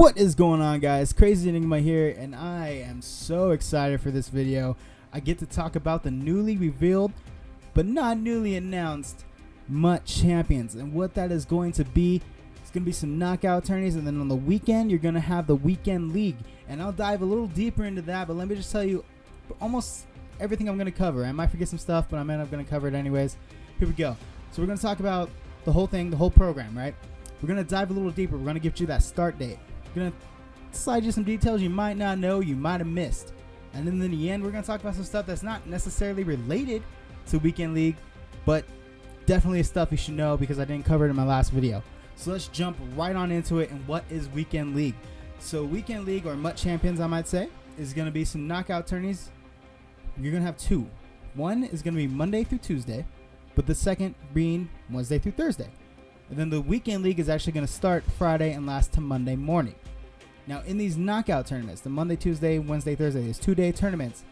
What is going on, guys? Crazy Enigma here, and I am so excited for this video. I get to talk about the newly revealed but not newly announced MUT Champions and what that is going to be. It's going to be some knockout tourneys, and then on the weekend you're going to have the weekend league, and I'll dive a little deeper into that. But let me just tell you almost everything I'm going to cover. I might forget some stuff, but I'm going to cover it anyways. Here we go. So we're going to talk about the whole thing, the whole program, right? We're going to dive a little deeper. We're going to give you that start date. We're going to slide you some details you might not know, you might have missed. And then in the end, we're going to talk about some stuff that's not necessarily related to Weekend League, but definitely stuff you should know because I didn't cover it in my last video. So let's jump right on into it. And what is Weekend League? So Weekend League, or MUT Champions I might say, is going to be some knockout tourneys. You're going to have two. One is going to be Monday through Tuesday, but the second being Wednesday through Thursday. And then the Weekend League is actually going to start Friday and last to Monday morning. Now, in these knockout tournaments, the Monday, Tuesday, Wednesday, Thursday, these 2-day tournaments,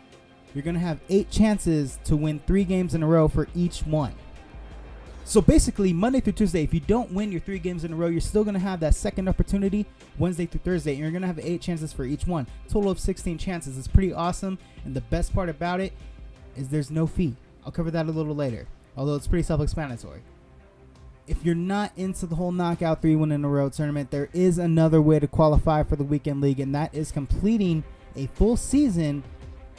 you're going to have 8 chances to win 3 games in a row for each one. So basically, Monday through Tuesday, if you don't win your 3 games in a row, you're still going to have that second opportunity Wednesday through Thursday, and you're going to have 8 chances for each one. Total of 16 chances. It's pretty awesome, and the best part about it is there's no fee. I'll cover that a little later, although it's pretty self-explanatory. If you're not into the whole knockout 3-win-in-a-row tournament, there is another way to qualify for the Weekend League, and that is completing a full season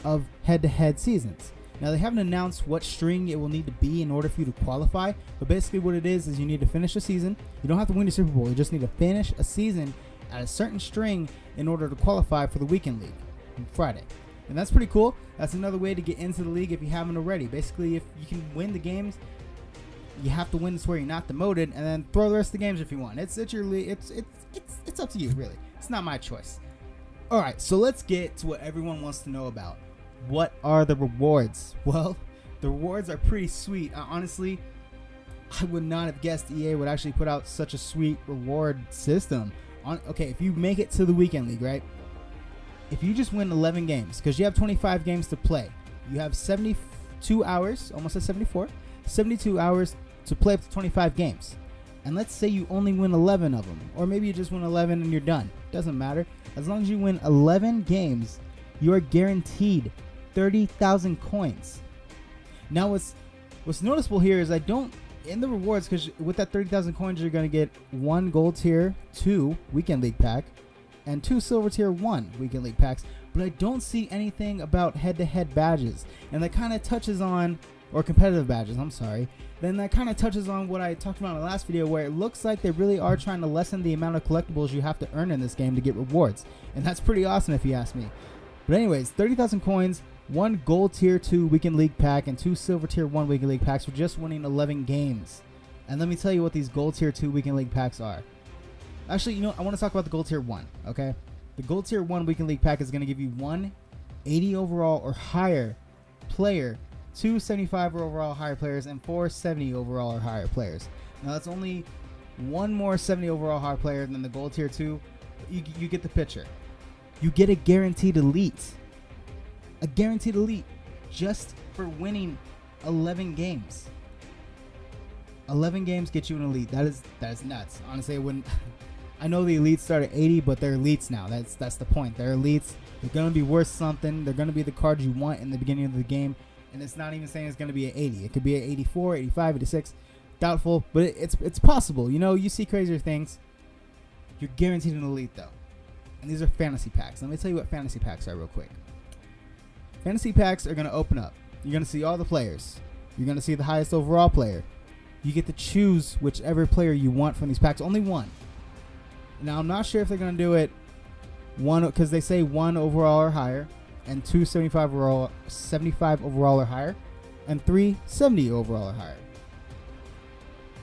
of head-to-head seasons. Now, they haven't announced what string it will need to be in order for you to qualify, but basically what it is you need to finish a season. You don't have to win the Super Bowl. You just need to finish a season at a certain string in order to qualify for the Weekend League on Friday. And that's pretty cool. That's another way to get into the league if you haven't already. Basically, if you can win the games, you have to win to where you're not demoted, and then throw the rest of the games if you want. It's your league. It's up to you, really. It's not my choice. All right, so let's get to what everyone wants to know about. What are the rewards? Well, the rewards are pretty sweet. Honestly, I would not have guessed EA would actually put out such a sweet reward system. Okay, if you make it to the Weekend League, right? If you just win 11 games, because you have 25 games to play, you have 72 hours, almost at 74, 72 hours to play up to 25 games. And let's say you only win 11 of them, or maybe you just win 11 and you're done. Doesn't matter. As long as you win 11 games, you are guaranteed 30,000 coins. Now, what's noticeable here is in the rewards, because with that 30,000 coins, you're going to get 1 gold tier 2 Weekend League pack and 2 silver tier 1 Weekend League packs. But I don't see anything about head-to-head badges, and that kind of touches on, or competitive badges, I'm sorry. Then that kind of touches on what I talked about in the last video, where it looks like they really are trying to lessen the amount of collectibles you have to earn in this game to get rewards. And that's pretty awesome if you ask me. But anyways, 30,000 coins, 1 gold tier 2 Weekend League pack, and 2 silver tier 1 Weekend League packs for just winning 11 games. And let me tell you what these gold tier 2 Weekend League packs are. Actually, I want to talk about the gold tier 1, okay? The gold tier 1 Weekend League pack is going to give you 1 80 overall or higher player, 2 75 overall higher players, and 4 70 overall or higher players. Now, that's only 1 more 70 overall higher player than the gold tier 2. You get the picture. You get a guaranteed elite. A guaranteed elite just for winning 11 games. 11 games get you an elite. That is nuts. Honestly, I know the elites start at 80, but they're elites now. That's the point. They're elites. They're going to be worth something. They're going to be the cards you want in the beginning of the game. And it's not even saying it's going to be at 80. It could be at 84, 85, 86. Doubtful, but it's possible. You see crazier things. You're guaranteed an elite, though. And these are fantasy packs. Let me tell you what fantasy packs are real quick. Fantasy packs are going to open up. You're going to see all the players. You're going to see the highest overall player. You get to choose whichever player you want from these packs. Only 1. Now, I'm not sure if they're going to do it 1, because they say 1 overall or higher, and 2 75 overall or higher, and 3 70 overall or higher.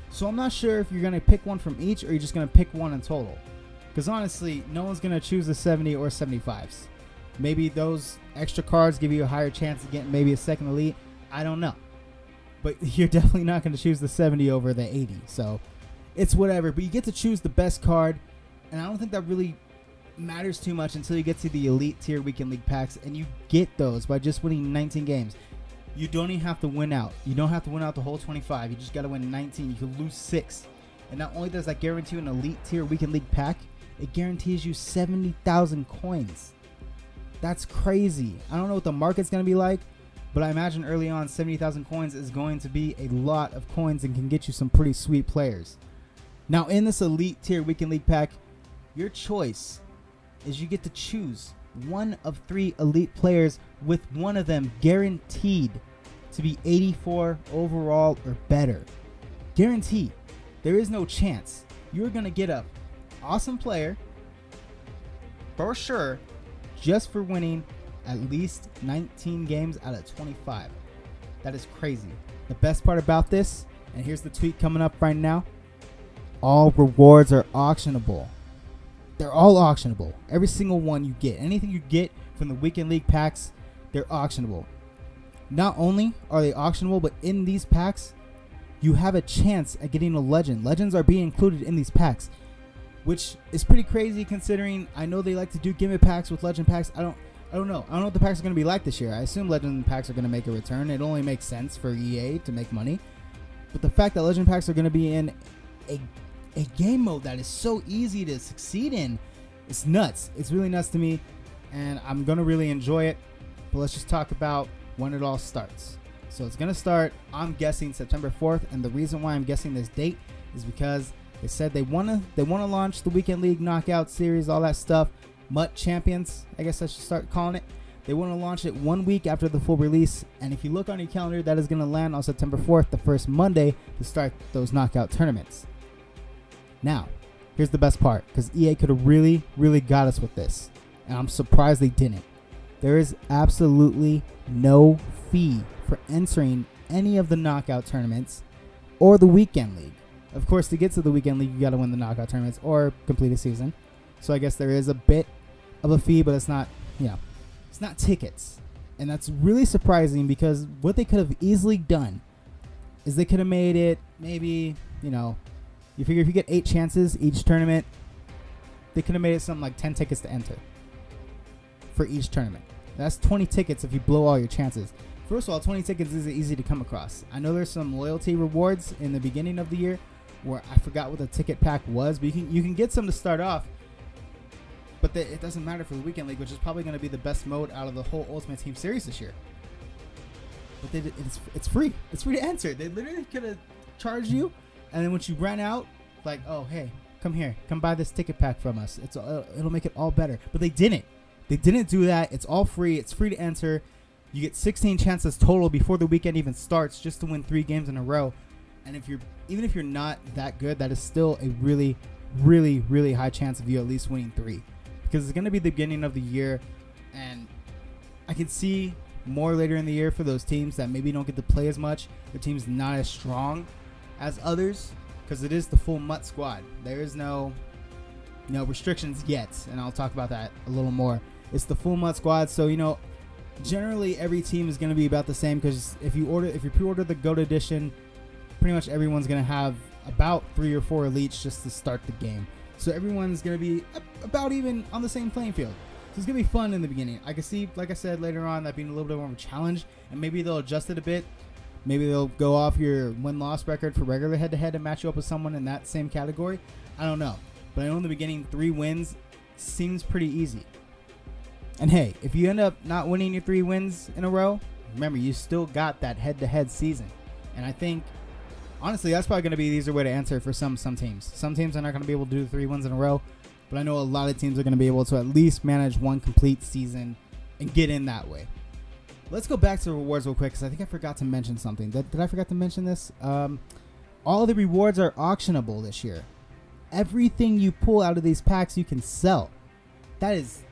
So I'm not sure if you're going to pick 1 from each, or you're just going to pick 1 in total. Because honestly, no one's going to choose the 70 or 75s. Maybe those extra cards give you a higher chance of getting maybe a second elite. I don't know. But you're definitely not going to choose the 70 over the 80. So it's whatever. But you get to choose the best card. And I don't think that really matters too much until you get to the elite tier Weekend League packs. And you get those by just winning 19 games. You don't even have to win out. You don't have to win out the whole 25. You just got to win 19. You could lose 6. And not only does that guarantee you an elite tier Weekend League pack, it guarantees you 70,000 coins. That's crazy. I don't know what the market's going to be like, but I imagine early on 70,000 coins is going to be a lot of coins and can get you some pretty sweet players. Now in this elite tier weekend league pack, your choice is you get to choose one of 3 elite players with one of them guaranteed to be 84 overall or better. Guaranteed. There is no chance. You're going to get a awesome player for sure just for winning at least 19 games out of 25. That is crazy. The best part about this, and here's the tweet coming up right now, all rewards are auctionable. They're all auctionable. Every single one you get. Anything you get from the weekend league packs, they're auctionable. Not only are they auctionable, but in these packs, you have a chance at getting a legend. Legends are being included in these packs, which is pretty crazy considering I know they like to do gimmick packs with legend packs. I don't know. I don't know what the packs are going to be like this year. I assume legend packs are going to make a return. It only makes sense for EA to make money. But the fact that legend packs are going to be in a game mode that is so easy to succeed in, it's nuts. It's really nuts to me, and I'm going to really enjoy it. But let's just talk about when it all starts. So it's going to start, I'm guessing, September 4th, and the reason why I'm guessing this date is because they said they want to launch the Weekend League Knockout Series, all that stuff. MUT Champions, I guess I should start calling it. They want to launch it 1 week after the full release, and if you look on your calendar, that is going to land on September 4th, the first Monday, to start those knockout tournaments. Now, here's the best part, because EA could have really, really got us with this, and I'm surprised they didn't. There is absolutely no fee for entering any of the knockout tournaments or the Weekend League. Of course, to get to the Weekend League, you got to win the knockout tournaments or complete a season. So I guess there is a bit of a fee, but it's not, it's not tickets. And that's really surprising because what they could have easily done is they could have made it maybe, you figure if you get 8 chances each tournament, they could have made it something like 10 tickets to enter for each tournament. That's 20 tickets if you blow all your chances. First of all, 20 tickets isn't easy to come across. I know there's some loyalty rewards in the beginning of the year where I forgot what the ticket pack was, but you can get some to start off. But it doesn't matter for the Weekend League, which is probably going to be the best mode out of the whole Ultimate Team series this year. But it's free. It's free to enter. They literally could have charged you, and then once you ran out, like, oh, hey, come here. Come buy this ticket pack from us. It'll make it all better. But they didn't. They didn't do that. It's all free. It's free to enter. You get 16 chances total before the weekend even starts just to win 3 games in a row. And even if you're not that good, that is still a really, really, really high chance of you at least winning 3. Because it's going to be the beginning of the year, and I can see more later in the year for those teams that maybe don't get to play as much. The team's not as strong as others because it is the full MUT squad. There is no restrictions yet, and I'll talk about that a little more. It's the full MUT squad, so generally every team is going to be about the same because if you pre-order the GOAT edition, pretty much everyone's going to have about 3 or 4 elites just to start the game. So everyone's going to be about even on the same playing field. So it's going to be fun in the beginning. I can see, like I said, later on that being a little bit more of a challenge, and maybe they'll adjust it a bit. Maybe they'll go off your win-loss record for regular head-to-head and match you up with someone in that same category. I don't know. But I know in the beginning 3 wins seems pretty easy. And hey, if you end up not winning your 3 wins in a row, remember, you still got that head-to-head season. And I think, honestly, that's probably going to be the easier way to answer for some teams. Some teams are not going to be able to do the 3 wins in a row, but I know a lot of teams are going to be able to at least manage 1 complete season and get in that way. Let's go back to the rewards real quick because I think I forgot to mention something. Did I forget to mention this? All the rewards are auctionable this year. Everything you pull out of these packs you can sell. That is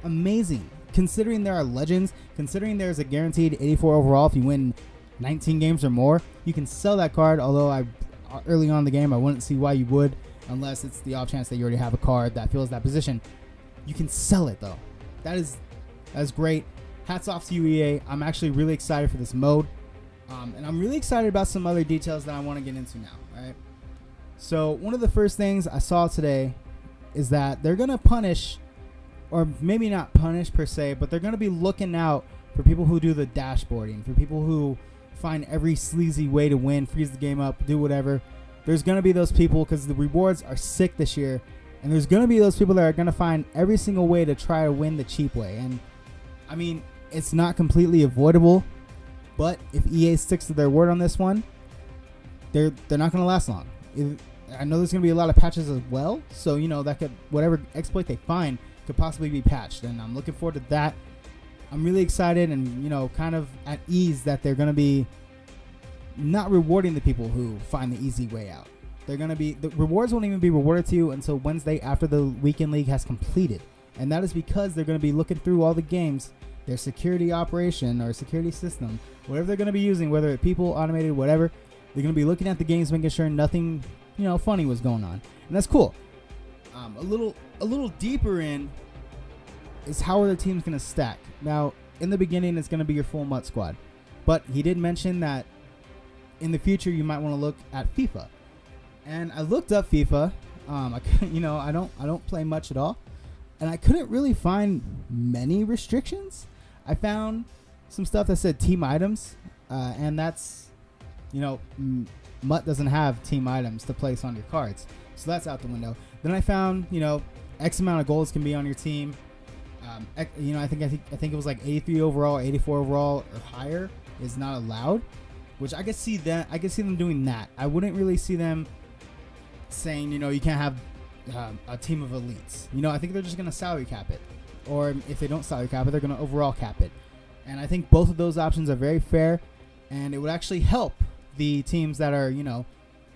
amazing. Considering there are legends, considering there's a guaranteed 84 overall if you win 19 games or more, you can sell that card, although early on in the game I wouldn't see why you would unless it's the off chance that you already have a card that fills that position. You can sell it though. That's great. Hats off to you, EA. I'm actually really excited for this mode, and I'm really excited about some other details that I want to get into now. All right. So one of the first things I saw today is that they're gonna punish, or maybe not punish per se, but they're gonna be looking out for people who do the dashboarding, for people who find every sleazy way to win, freeze the game up, do whatever. There's gonna be those people because the rewards are sick this year, And there's going to be those people that are going to find every single way to try to win the cheap way. And I mean, it's not completely avoidable, but if EA sticks to their word on this one, they're not going to last long. I know there's going to be a lot of patches as well, so that could, whatever exploit they find could possibly be patched, and I'm looking forward to that. I'm really excited and kind of at ease that they're going to be not rewarding the people who find the easy way out. They're going to be, the rewards won't even be rewarded to you until Wednesday after the weekend league has completed, and that is because they're going to be looking through all the games, their security operation or security system, whatever they're going to be using, whether it's people, automated, whatever. They're going to be looking at the games, making sure nothing funny was going on, and that's cool. A little deeper in is how are the teams going to stack. Now, in the beginning, it's going to be your full MUT squad, but he did mention that in the future you might want to look at FIFA, and I looked up FIFA. I don't play much at all, and I couldn't really find many restrictions. I found some stuff that said team items, and that's MUT doesn't have team items to place on your cards, so that's out the window. Then I found X amount of goals can be on your team. I think it was like 83 overall, 84 overall or higher is not allowed, which I could see that. I could see them doing that. I wouldn't really see them saying you can't have a team of elites. I think they're just gonna salary cap it, or if they don't salary cap it, they're gonna overall cap it. And I think both of those options are very fair, and it would actually help the teams that are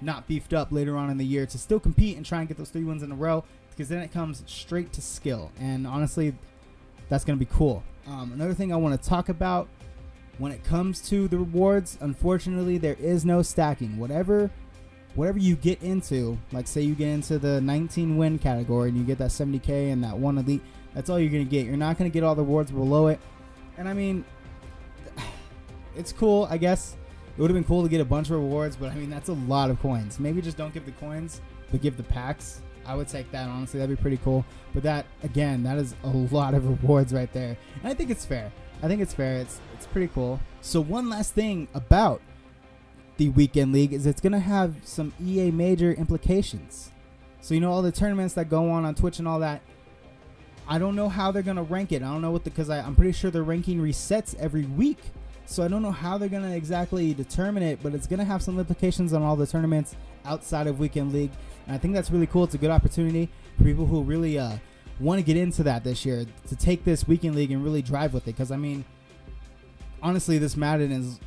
not beefed up later on in the year to still compete and try and get those 3 wins in a row, because then it comes straight to skill, and honestly that's going to be cool. Another thing I want to talk about when it comes to the rewards, unfortunately there is no stacking. Whatever you get into, like say you get into the 19 win category and you get that 70k and that 1 elite, that's all you're going to get. You're not going to get all the rewards below it, and I mean, it's cool, I guess. It would have been cool to get a bunch of rewards, but I mean, that's a lot of coins. Maybe just don't give the coins, but give the packs. I would take that, honestly. That'd be pretty cool. But that, again, that is a lot of rewards right there. And I think it's fair. It's pretty cool. So one last thing about the Weekend League is it's going to have some EA major implications. So, all the tournaments that go on Twitch and all that, I don't know how they're going to rank it. I don't know because I'm pretty sure the ranking resets every week. So I don't know how they're going to exactly determine it, but it's going to have some implications on all the tournaments outside of Weekend League. And I think that's really cool. It's a good opportunity for people who really want to get into that this year, to take this Weekend League and really drive with it. Because, I mean, honestly, this Madden is,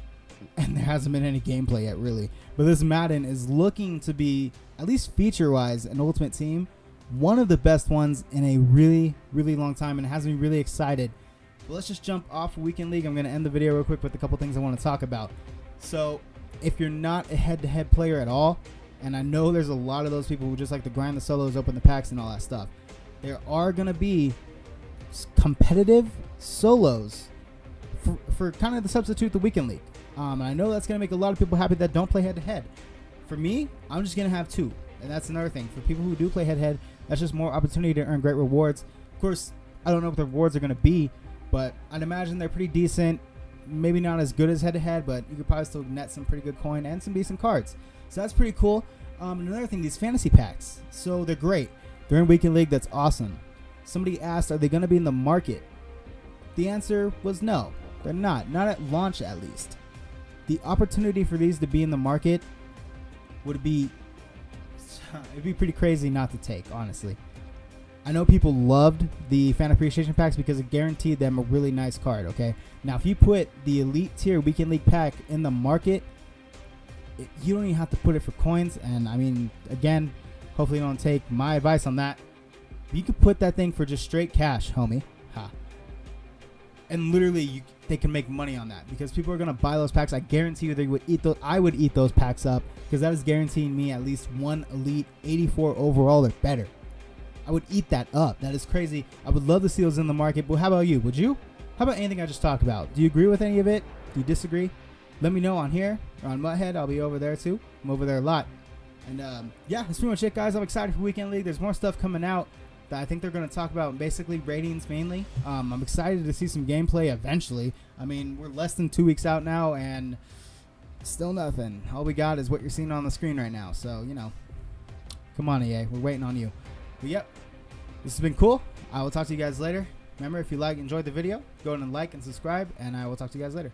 and there hasn't been any gameplay yet, really, but this Madden is looking to be, at least feature-wise, an Ultimate Team, one of the best ones in a really, really long time, and it has me really excited. But let's just jump off Weekend League. I'm going to end the video real quick with a couple things I want to talk about. So if you're not a head-to-head player at all, and I know there's a lot of those people who just like to grind the solos, open the packs, and all that stuff, there are going to be competitive solos for kind of to substitute the Weekend League. And I know that's going to make a lot of people happy that don't play head-to-head. For me, I'm just going to have 2. And that's another thing. For people who do play head-to-head, that's just more opportunity to earn great rewards. Of course, I don't know what the rewards are going to be, but I'd imagine they're pretty decent. Maybe not as good as head-to-head, but you could probably still net some pretty good coin and some decent cards. So that's pretty cool. Another thing, these fantasy packs. So they're great. They're in Weekend League. That's awesome. Somebody asked, are they going to be in the market? The answer was no. They're not. Not at launch, at least. The opportunity for these to be in the market would be... it'd be pretty crazy not to take, honestly. I know people loved the fan appreciation packs because it guaranteed them a really nice card, okay? Now, if you put the Elite Tier Weekend League pack in the market, you don't even have to put it for coins. And, I mean, again, hopefully you don't take my advice on that. You could put that thing for just straight cash, homie. Ha. And literally, they can make money on that because people are going to buy those packs. I guarantee you they would eat those. I would eat those packs up because that is guaranteeing me at least 1 Elite 84 overall or better. I would eat that up. That is crazy. I would love to see those in the market. But how about you? Would you? How about anything I just talked about? Do you agree with any of it? Do you disagree? Let me know on here or on Mutthead. I'll be over there too. I'm over there a lot. And yeah, that's pretty much it, guys. I'm excited for Weekend League. There's more stuff coming out that I think they're going to talk about, basically ratings mainly. I'm excited to see some gameplay eventually. I mean, we're less than 2 weeks out now and still nothing. All we got is what you're seeing on the screen right now. So, you know, come on, EA. We're waiting on you. But yep, this has been cool. I will talk to you guys later. Remember, if you enjoyed the video, go ahead and like and subscribe, and I will talk to you guys later.